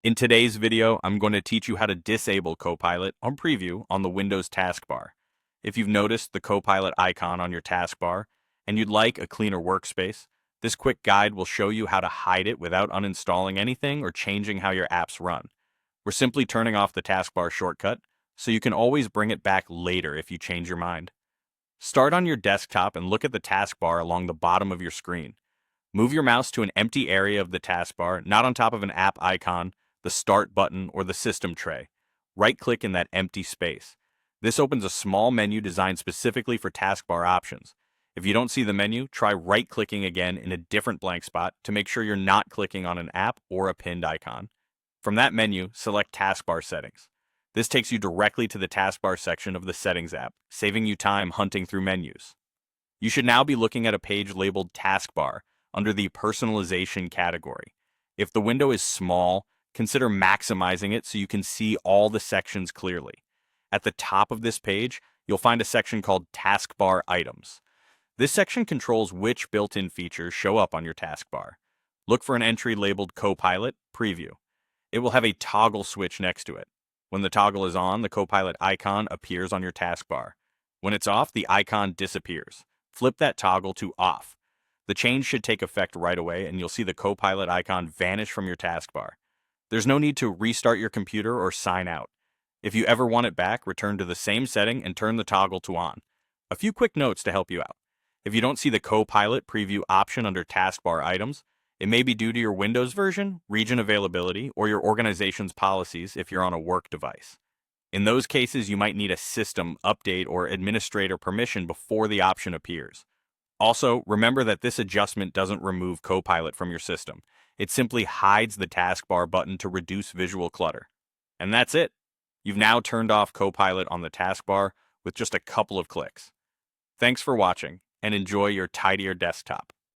In today's video, I'm going to teach you how to disable Copilot on Preview on the Windows taskbar. If you've noticed the Copilot icon on your taskbar and you'd like a cleaner workspace, this quick guide will show you how to hide it without uninstalling anything or changing how your apps run. We're simply turning off the taskbar shortcut, so you can always bring it back later if you change your mind. Start on your desktop and look at the taskbar along the bottom of your screen. Move your mouse to an empty area of the taskbar, not on top of an app icon, the Start button, or the System tray. Right-click in that empty space. This opens a small menu designed specifically for taskbar options. If you don't see the menu, try right-clicking again in a different blank spot to make sure you're not clicking on an app or a pinned icon. From that menu, select Taskbar Settings. This takes you directly to the taskbar section of the Settings app, saving you time hunting through menus. You should now be looking at a page labeled Taskbar under the Personalization category. If the window is small, consider maximizing it so you can see all the sections clearly. At the top of this page, you'll find a section called Taskbar Items. This section controls which built-in features show up on your taskbar. Look for an entry labeled Copilot Preview. It will have a toggle switch next to it. When the toggle is on, the Copilot icon appears on your taskbar. When it's off, the icon disappears. Flip that toggle to Off. The change should take effect right away, and you'll see the Copilot icon vanish from your taskbar. There's no need to restart your computer or sign out. If you ever want it back, return to the same setting and turn the toggle to On. A few quick notes to help you out. If you don't see the Copilot Preview option under Taskbar Items, it may be due to your Windows version, region availability, or your organization's policies if you're on a work device. In those cases, you might need a system update or administrator permission before the option appears. Also, remember that this adjustment doesn't remove Copilot from your system. It simply hides the taskbar button to reduce visual clutter. And that's it. You've now turned off Copilot on the taskbar with just a couple of clicks. Thanks for watching, and enjoy your tidier desktop.